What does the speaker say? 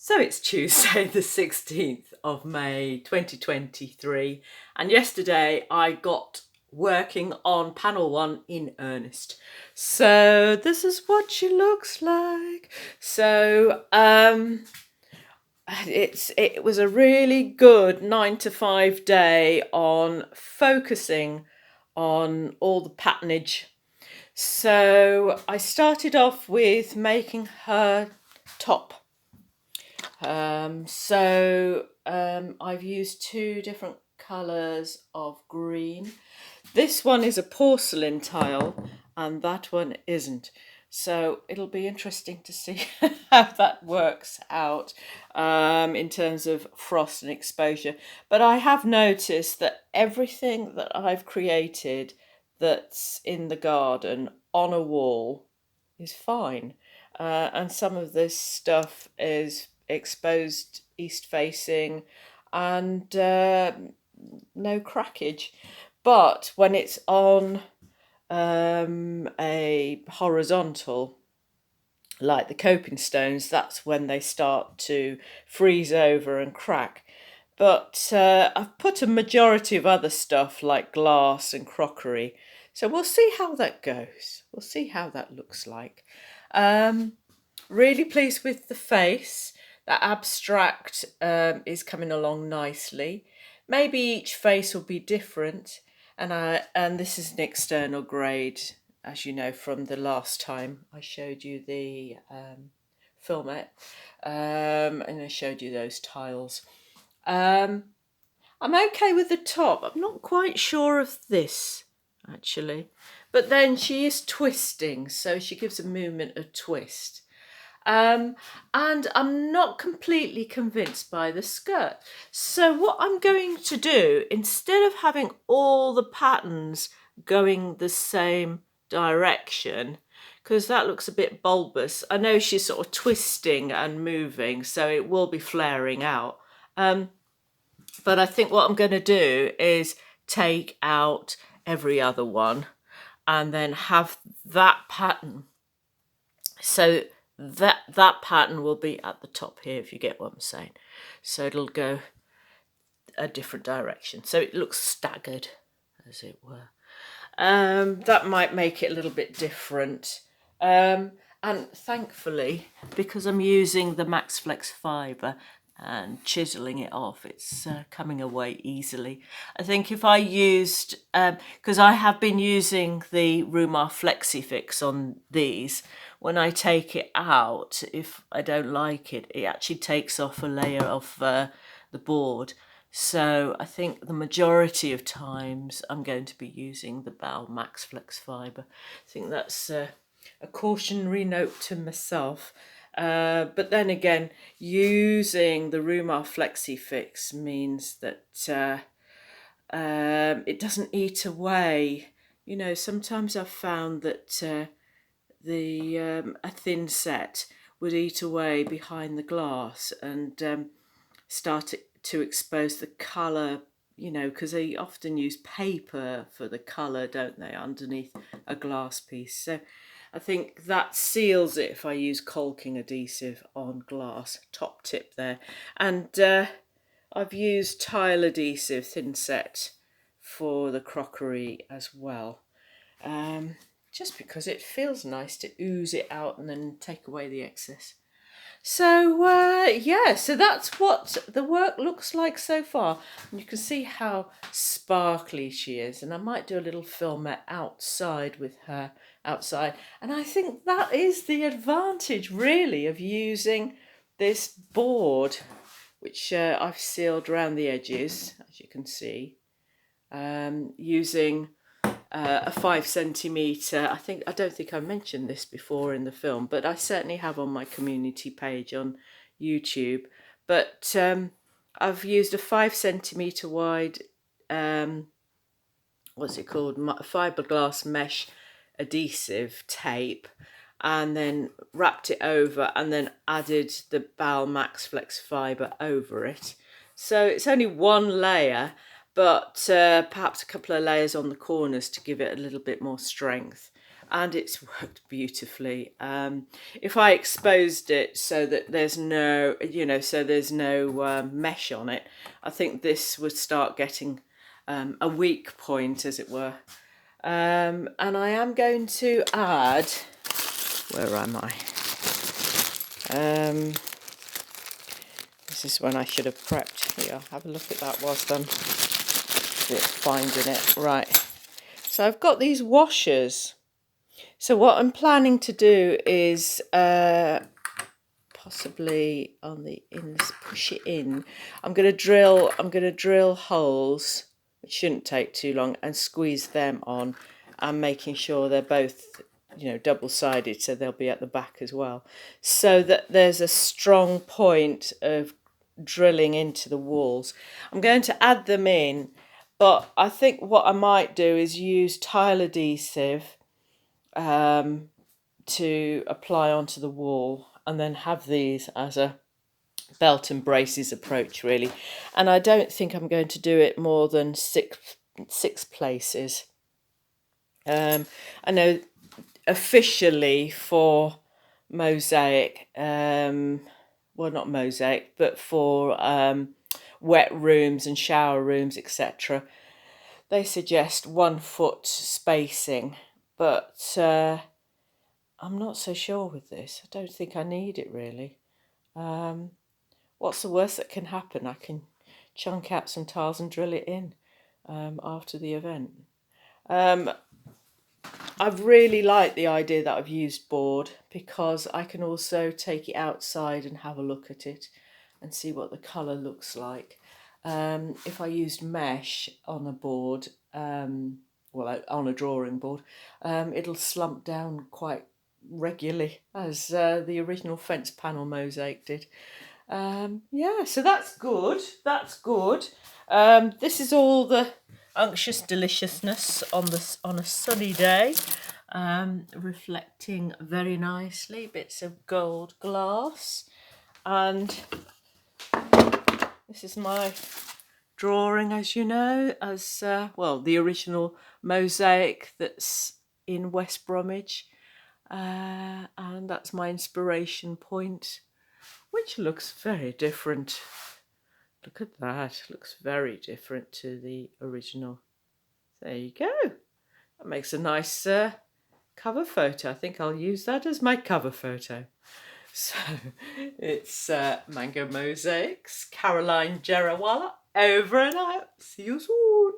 So it's Tuesday the 16th of May 2023, and yesterday I got working on panel 1 in earnest. So this is what she looks like. So it was a really good 9 to 5 day on focusing on all the patternage. So I started off with making her top. I've used 2 different colours of green. This one is a porcelain tile and that one isn't. So it'll be interesting to see how that works out in terms of frost and exposure. But I have noticed that everything that I've created that's in the garden on a wall is fine. And some of this stuff is exposed east facing and no crackage. But when it's on a horizontal, like the coping stones, that's when they start to freeze over and crack. But I've put a majority of other stuff like glass and crockery. So we'll see how that goes. We'll see how that looks like. Really pleased with the face. That abstract is coming along nicely. Maybe each face will be different. And this is an external grade, as you know from the last time I showed you the filmet, and I showed you those tiles. I'm okay with the top. I'm not quite sure of this, actually. But then she is twisting, so she gives a movement a twist. And I'm not completely convinced by the skirt. So what I'm going to do, instead of having all the patterns going the same direction, because that looks a bit bulbous, I know she's sort of twisting and moving, so it will be flaring out. But I think what I'm going to do is take out every other one and then have that pattern. So that pattern will be at the top here, if you get what I'm saying. So it'll go a different direction. So it looks staggered, as it were. That might make it a little bit different. And thankfully, because I'm using the Max Flex Fibre and chiseling it off, it's coming away easily. I think if I used, because I have been using the Rewmar Flexy Fix on these, when I take it out, if I don't like it, it actually takes off a layer of the board. So I think the majority of times I'm going to be using the BAL Max Flex Fibre. I think that's a cautionary note to myself. But then again, using the Rewmar Flexy Fix means that it doesn't eat away. You know, sometimes I've found that a thin set would eat away behind the glass and start to expose the colour, you know, because they often use paper for the colour, don't they, underneath a glass piece. So I think that seals it if I use caulking adhesive on glass. Top tip there. And I've used tile adhesive thin set for the crockery as well. Just because it feels nice to ooze it out and then take away the excess. So yeah, so that's what the work looks like so far. And you can see how sparkly she is. And I might do a little filmet outside with her outside. And I think that is the advantage really of using this board, which I've sealed around the edges, as you can see, using a 5 centimetre. I don't think I mentioned this before in the film, but I certainly have on my community page on YouTube. But I've used a 5 centimetre wide, what's it called, fiberglass mesh adhesive tape, and then wrapped it over and then added the BAL Max Flex Fibre over it. So it's only one layer, but perhaps a couple of layers on the corners to give it a little bit more strength. and it's worked beautifully. If I exposed it so that there's no, so there's no mesh on it, I think this would start getting a weak point, as it were. And I am going to add, where am I? This is when I should have prepped. Here, have a look at that whilst I'm finding it. Right. So I've got these washers. So what I'm planning to do is possibly on the ins, push it in. I'm going to drill holes, which shouldn't take too long, and squeeze them on, and making sure they're both, double-sided, so they'll be at the back as well, so that there's a strong point of drilling into the walls. I'm going to add them in, but I think what I might do is use tile adhesive to apply onto the wall, and then have these as a belt and braces approach, really. And I don't think I'm going to do it more than six places. I know officially for Mosaic, well, not Mosaic, but for wet rooms and shower rooms, etc., they suggest 1 foot spacing, but I'm not so sure with this. I don't think I need it, really. What's the worst that can happen? I can chunk out some tiles and drill it in after the event. I've really liked the idea that I've used board, because I can also take it outside and have a look at it and see what the colour looks like. If I used mesh on a board, well, on a drawing board, it'll slump down quite regularly, as the original fence panel Mosaic did. Yeah, so that's good. That's good. This is all the unctuous deliciousness on a sunny day, reflecting very nicely. Bits of gold glass, and this is my drawing, as you know, as well, the original Mosaic that's in West Bromwich, and that's my inspiration point, which looks very different. Look at that, looks very different to the original. There you go. That makes a nice cover photo. I think I'll use that as my cover photo. So it's Mango Mosaics, Caroline Jerawala, over and out. See you soon.